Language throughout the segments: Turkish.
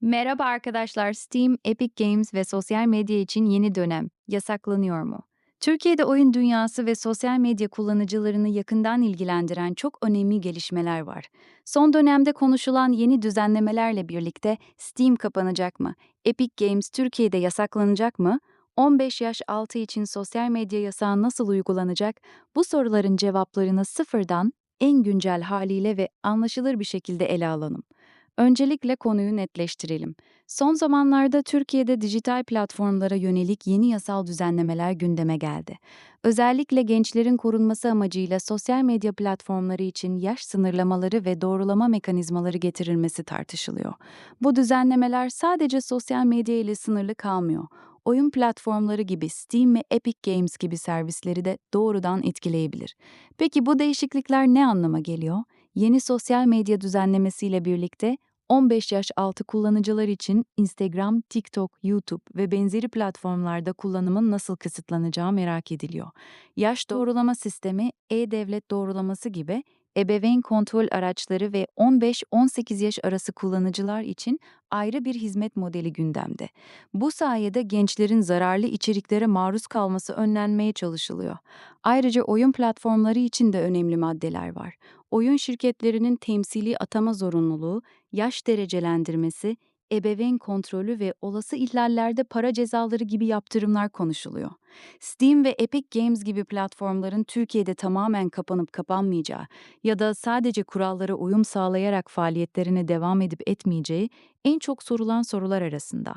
Merhaba arkadaşlar, Steam, Epic Games ve sosyal medya için yeni dönem yasaklanıyor mu? Türkiye'de oyun dünyası ve sosyal medya kullanıcılarını yakından ilgilendiren çok önemli gelişmeler var. Son dönemde konuşulan yeni düzenlemelerle birlikte Steam kapanacak mı? Epic Games Türkiye'de yasaklanacak mı? 15 yaş altı için sosyal medya yasağı nasıl uygulanacak? Bu soruların cevaplarını sıfırdan, en güncel haliyle ve anlaşılır bir şekilde ele alalım. Öncelikle konuyu netleştirelim. Son zamanlarda Türkiye'de dijital platformlara yönelik yeni yasal düzenlemeler gündeme geldi. Özellikle gençlerin korunması amacıyla sosyal medya platformları için yaş sınırlamaları ve doğrulama mekanizmaları getirilmesi tartışılıyor. Bu düzenlemeler sadece sosyal medya ile sınırlı kalmıyor. Oyun platformları gibi Steam ve Epic Games gibi servisleri de doğrudan etkileyebilir. Peki bu değişiklikler ne anlama geliyor? Yeni sosyal medya düzenlemesiyle birlikte 15 yaş altı kullanıcılar için Instagram, TikTok, YouTube ve benzeri platformlarda kullanımın nasıl kısıtlanacağı merak ediliyor. Yaş doğrulama sistemi, e-devlet doğrulaması gibi ebeveyn kontrol araçları ve 15-18 yaş arası kullanıcılar için ayrı bir hizmet modeli gündemde. Bu sayede gençlerin zararlı içeriklere maruz kalması önlenmeye çalışılıyor. Ayrıca oyun platformları için de önemli maddeler var. Oyun şirketlerinin temsili atama zorunluluğu, yaş derecelendirmesi, ebeveyn kontrolü ve olası ihlallerde para cezaları gibi yaptırımlar konuşuluyor. Steam ve Epic Games gibi platformların Türkiye'de tamamen kapanıp kapanmayacağı ya da sadece kurallara uyum sağlayarak faaliyetlerine devam edip etmeyeceği en çok sorulan sorular arasında.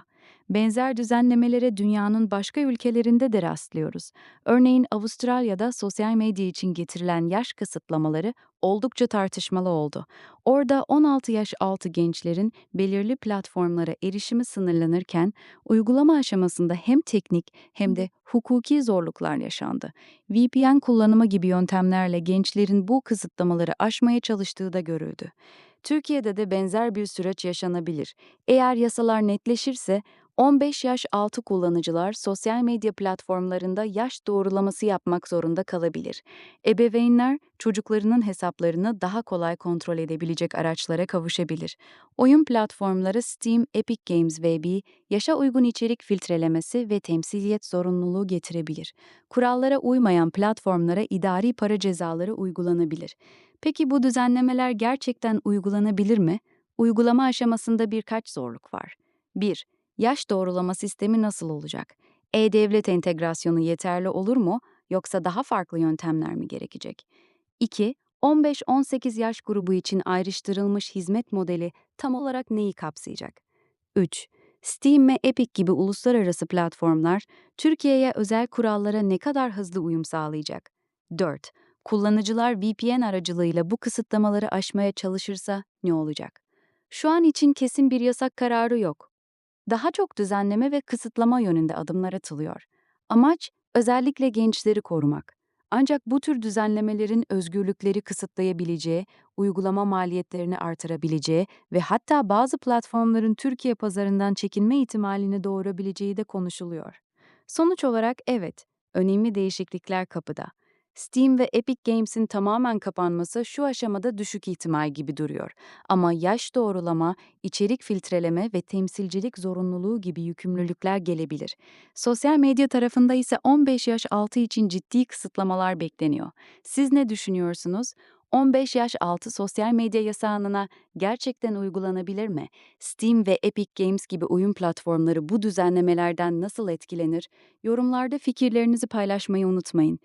Benzer düzenlemelere dünyanın başka ülkelerinde de rastlıyoruz. Örneğin Avustralya'da sosyal medya için getirilen yaş kısıtlamaları oldukça tartışmalı oldu. Orada 16 yaş altı gençlerin belirli platformlara erişimi sınırlanırken, uygulama aşamasında hem teknik hem de hukuki zorluklar yaşandı. VPN kullanımı gibi yöntemlerle gençlerin bu kısıtlamaları aşmaya çalıştığı da görüldü. Türkiye'de de benzer bir süreç yaşanabilir. Eğer yasalar netleşirse 15 yaş altı kullanıcılar sosyal medya platformlarında yaş doğrulaması yapmak zorunda kalabilir. Ebeveynler çocuklarının hesaplarını daha kolay kontrol edebilecek araçlara kavuşabilir. Oyun platformları Steam, Epic Games ve yaşa uygun içerik filtrelemesi ve temsiliyet zorunluluğu getirebilir. Kurallara uymayan platformlara idari para cezaları uygulanabilir. Peki bu düzenlemeler gerçekten uygulanabilir mi? Uygulama aşamasında birkaç zorluk var. 1. Yaş doğrulama sistemi nasıl olacak? E-Devlet entegrasyonu yeterli olur mu yoksa daha farklı yöntemler mi gerekecek? 2. 15-18 yaş grubu için ayrıştırılmış hizmet modeli tam olarak neyi kapsayacak? 3. Steam ve Epic gibi uluslararası platformlar Türkiye'ye özel kurallara ne kadar hızlı uyum sağlayacak? 4. Kullanıcılar VPN aracılığıyla bu kısıtlamaları aşmaya çalışırsa ne olacak? Şu an için kesin bir yasak kararı yok. Daha çok düzenleme ve kısıtlama yönünde adımlar atılıyor. Amaç özellikle gençleri korumak. Ancak bu tür düzenlemelerin özgürlükleri kısıtlayabileceği, uygulama maliyetlerini artırabileceği ve hatta bazı platformların Türkiye pazarından çekilme ihtimalini doğurabileceği de konuşuluyor. Sonuç olarak evet, önemli değişiklikler kapıda. Steam ve Epic Games'in tamamen kapanması şu aşamada düşük ihtimal gibi duruyor. Ama yaş doğrulama, içerik filtreleme ve temsilcilik zorunluluğu gibi yükümlülükler gelebilir. Sosyal medya tarafında ise 15 yaş altı için ciddi kısıtlamalar bekleniyor. Siz ne düşünüyorsunuz? 15 yaş altı sosyal medya yasağına gerçekten uygulanabilir mi? Steam ve Epic Games gibi oyun platformları bu düzenlemelerden nasıl etkilenir? Yorumlarda fikirlerinizi paylaşmayı unutmayın.